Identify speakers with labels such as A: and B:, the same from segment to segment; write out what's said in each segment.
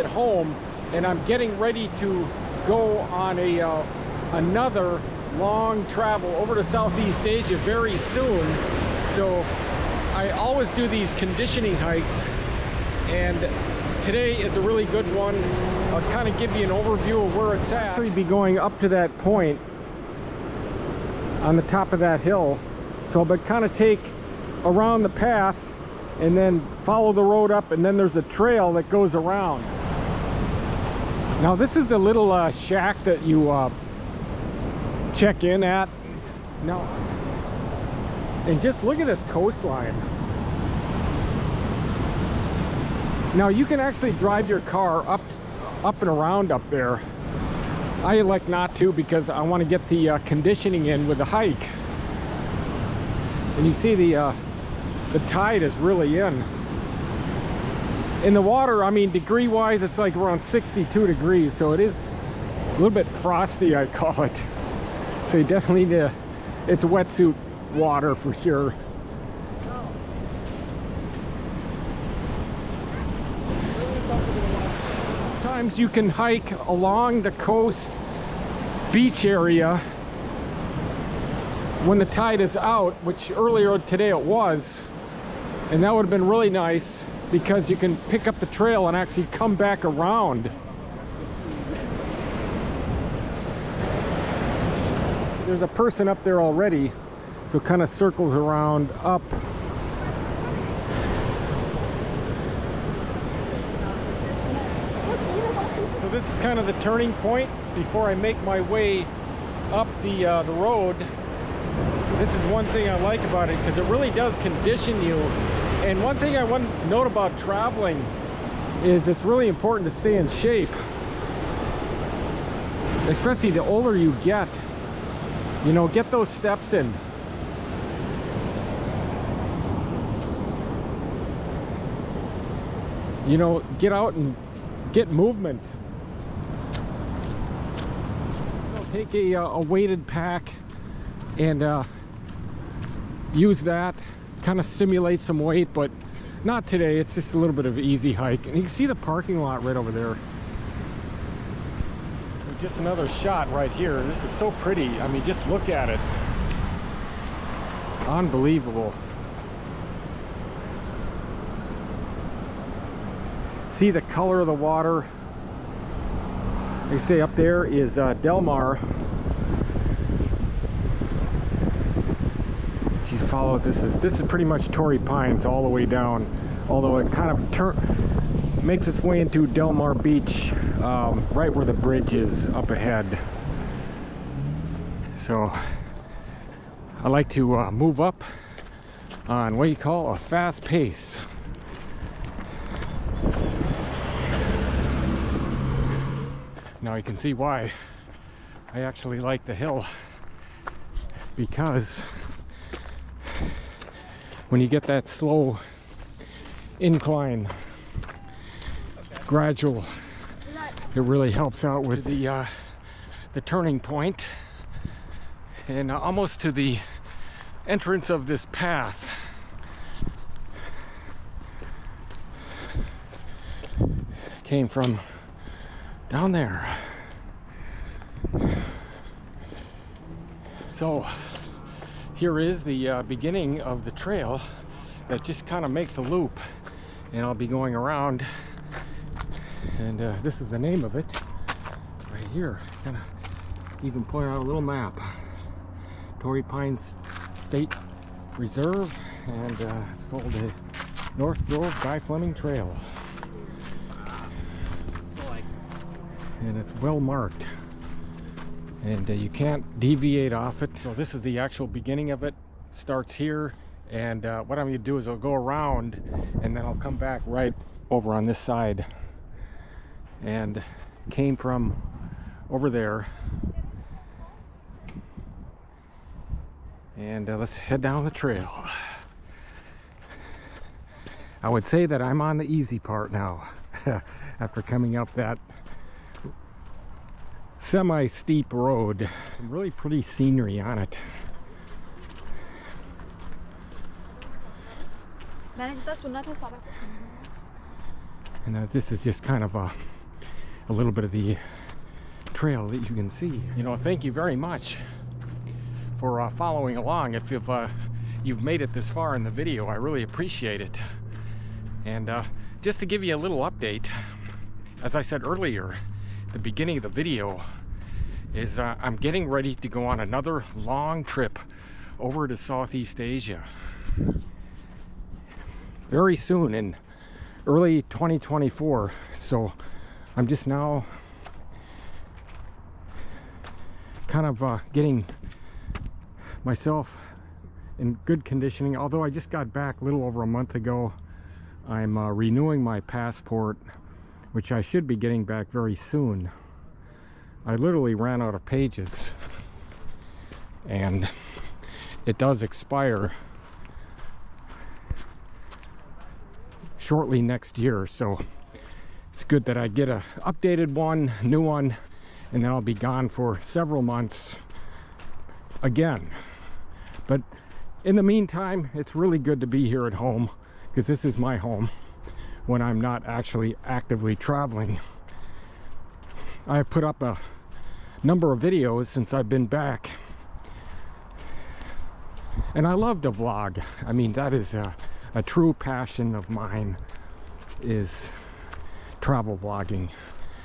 A: get home, and I'm getting ready to go on another long travel over to Southeast Asia very soon. So I always do these conditioning hikes, and today is a really good one. I'll kind of give you an overview of where it's at. I'll actually be going up to that point on the top of that hill. So I'll kind of take around the path and then follow the road up, and then there's a trail that goes around. Now this is the little shack that you check in at. Now, and just look at this coastline. Now you can actually drive your car up and around up there. I elect not to because I want to get the conditioning in with the hike. And you see the tide is really in. In the water, I mean, degree wise, it's like around 62 degrees, so it is a little bit frosty, I call it. So you definitely need it's wetsuit water for sure. Sometimes you can hike along the coast beach area when the tide is out, which earlier today it was, and that would have been really nice because you can pick up the trail and actually come back around. There's a person up there already, so it kind of circles around up. So this is kind of the turning point before I make my way up the road. This is one thing I like about it, because it really does condition you. And one thing I want to note about traveling is it's really important to stay in shape, especially the older you get. You know, get those steps in. You know, get out and get movement. I'll take a weighted pack and use that, kind of simulate some weight, but not today. It's just a little bit of an easy hike. And you can see the parking lot right over there. Just another shot right here. This is so pretty. I mean, just look at it. Unbelievable. See the color of the water. They say up there is Del Mar. You follow it. This is pretty much Torrey Pines all the way down, although it kind of makes its way into Del Mar Beach, right where the bridge is up ahead. So I like to move up on what you call a fast pace. Now you can see why I actually like the hill, because when you get that slow incline, gradual, it really helps out with the turning point and almost to the entrance of this path. Came from down there. So here is the beginning of the trail that just kind of makes a loop, and I'll be going around, and this is the name of it right here. Kind of even point out a little map. Torrey Pines State Reserve, and it's called the North Grove Guy Fleming Trail, and it's well marked, and you can't deviate off it. So this is the actual beginning of it. Starts here, and what I'm going to do is I'll go around, and then I'll come back right over on this side, and came from over there, and let's head down the trail. I would say that I'm on the easy part now after coming up that semi-steep road. Some really pretty scenery on it. And this is just kind of a little bit of the trail that you can see. You know, thank you very much for following along. If you've made it this far in the video, I really appreciate it. And just to give you a little update, as I said earlier, the beginning of the video is I'm getting ready to go on another long trip over to Southeast Asia very soon in early 2024. So I'm just now kind of getting myself in good conditioning. Although I just got back a little over a month ago, I'm renewing my passport, which I should be getting back very soon. I literally ran out of pages, and it does expire shortly next year, so it's good that I get a updated one, new one, and then I'll be gone for several months again. But in the meantime, it's really good to be here at home, because this is my home when I'm not actually actively traveling. I've put up a number of videos since I've been back, and I love to vlog. I mean, that is a true passion of mine, is travel vlogging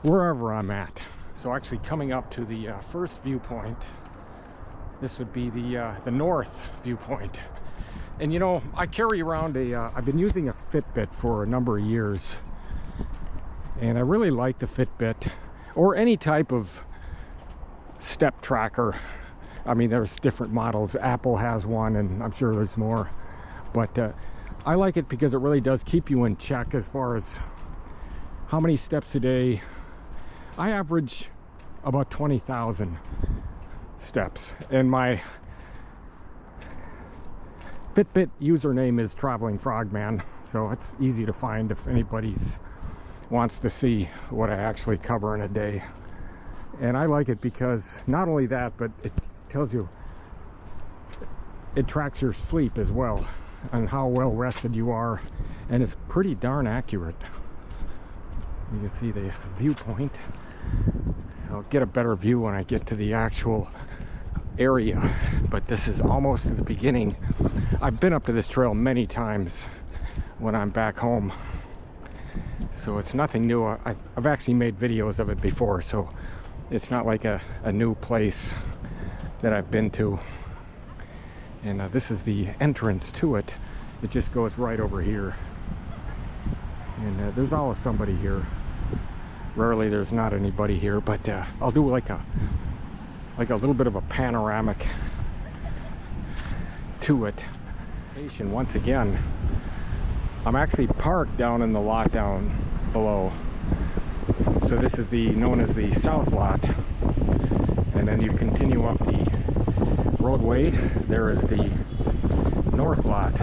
A: wherever I'm at. So actually coming up to the first viewpoint, this would be the north viewpoint. And you know, I carry around I've been using a Fitbit for a number of years, and I really like the Fitbit, or any type of step tracker. I mean, there's different models. Apple has one, and I'm sure there's more, but I like it because it really does keep you in check as far as how many steps a day. I average about 20,000 steps, and my Fitbit username is TravelingFrogman, so it's easy to find if anybody's wants to see what I actually cover in a day. And I like it because not only that, but it tells you, it tracks your sleep as well and how well rested you are, and it's pretty darn accurate. You can see the viewpoint. I'll get a better view when I get to the actual area, but this is almost at the beginning. I've been up to this trail many times when I'm back home, so it's nothing new. I've actually made videos of it before, so it's not like a new place that I've been to. And this is the entrance to it. It just goes right over here, and there's always somebody here. Rarely there's not anybody here, but I'll do like a little bit of a panoramic to it. Once again, I'm actually parked down in the lot down below. So this is known as the south lot, and then you continue up the roadway. There is the north lot,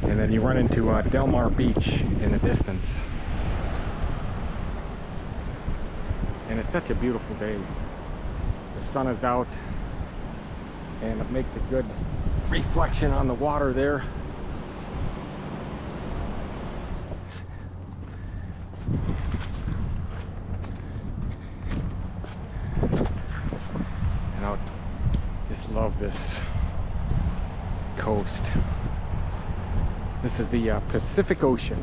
A: and then you run into Del Mar Beach in the distance. And it's such a beautiful day. The sun is out, and it makes a good reflection on the water there. And I just love this coast. This is the Pacific Ocean.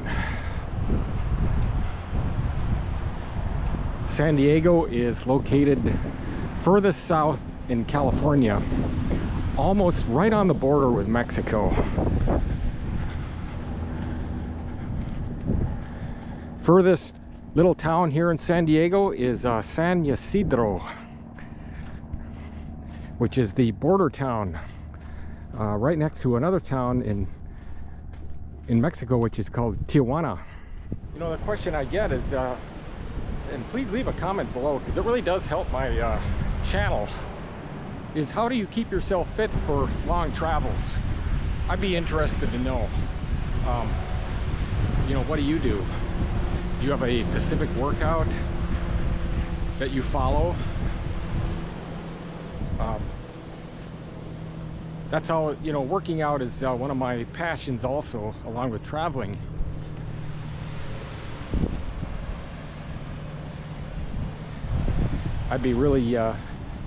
A: San Diego is located furthest south in California, almost right on the border with Mexico. Furthest little town here in San Diego is San Ysidro, which is the border town right next to another town in Mexico, which is called Tijuana. You know, the question I get is, and please leave a comment below because it really does help my channel, is how do you keep yourself fit for long travels? I'd be interested to know. You know, what do you do? Do you have a specific workout that you follow? That's all, you know, working out is one of my passions also, along with traveling. I'd be really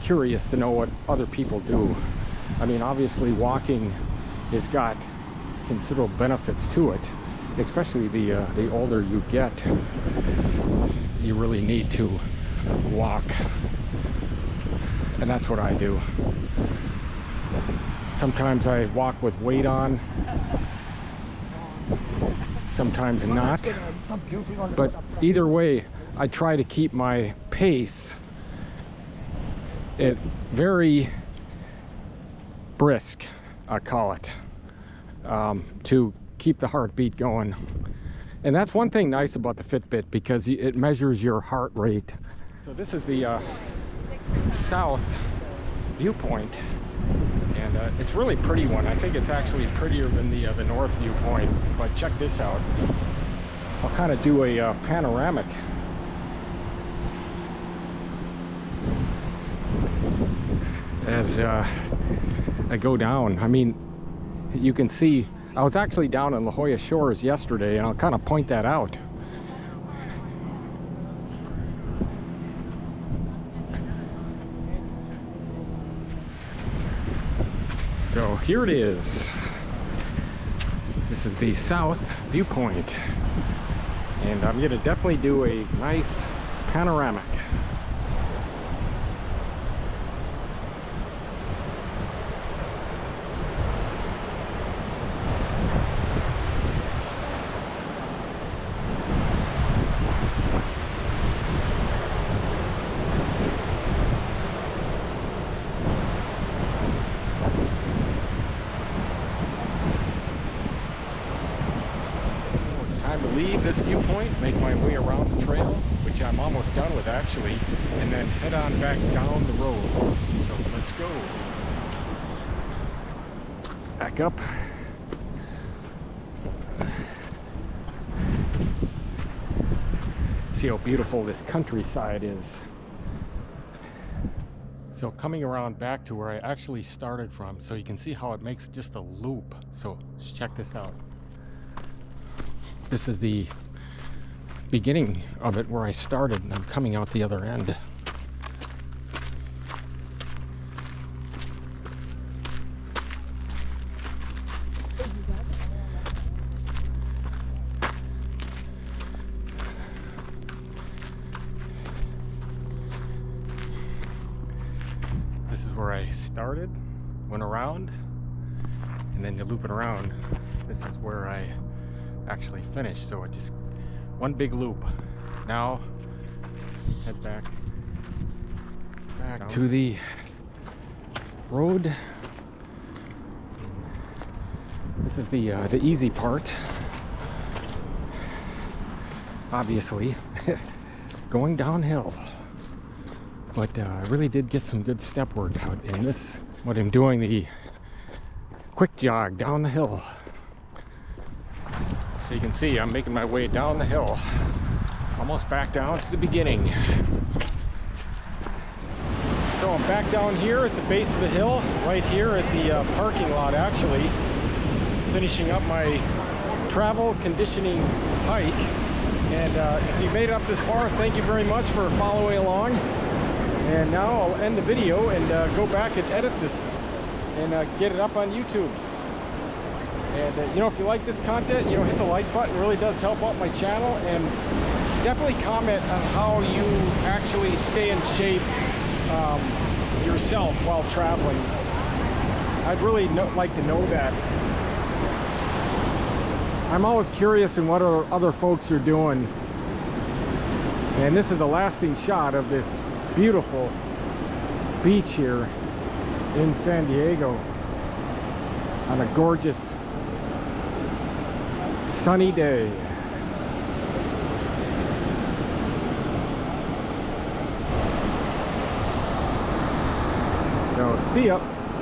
A: curious to know what other people do. I mean, obviously walking has got considerable benefits to it, especially the older you get. You really need to walk, and that's what I do. Sometimes I walk with weight on, sometimes not, but either way I try to keep my pace at very brisk, I call it, to keep the heartbeat going. And that's one thing nice about the Fitbit, because it measures your heart rate. So this is the south viewpoint, and it's a really pretty one. I think it's actually prettier than the north viewpoint, but check this out. I'll kind of do a panoramic. As I go down, I mean, you can see I was actually down in La Jolla Shores yesterday, and I'll kind of point that out. So here it is. This is the south viewpoint, and I'm going to definitely do a nice panoramic. Leave this viewpoint, make my way around the trail, which I'm almost done with actually, and then head on back down the road. So let's go. Back up. See how beautiful this countryside is. So coming around back to where I actually started from, so you can see how it makes just a loop. So let's check this out. This is the beginning of it where I started, and I'm coming out the other end. This is where I started, went around, and then you loop it around. This is where I actually finished, so it just one big loop. Now head back to the road. This is the easy part, obviously. Going downhill, but I really did get some good step work out in this. What I'm doing, the quick jog down the hill. So you can see I'm making my way down the hill, almost back down to the beginning. So I'm back down here at the base of the hill, right here at the parking lot actually, finishing up my travel conditioning hike. And if you made it up this far, thank you very much for following along. And now I'll end the video and go back and edit this and get it up on YouTube. And you know, if you like this content, you know, hit the like button. It really does help out my channel, and definitely comment on how you actually stay in shape yourself while traveling. I'd really like to know that. I'm always curious in what other folks are doing. And this is a lasting shot of this beautiful beach here in San Diego on a gorgeous sunny day. So see ya.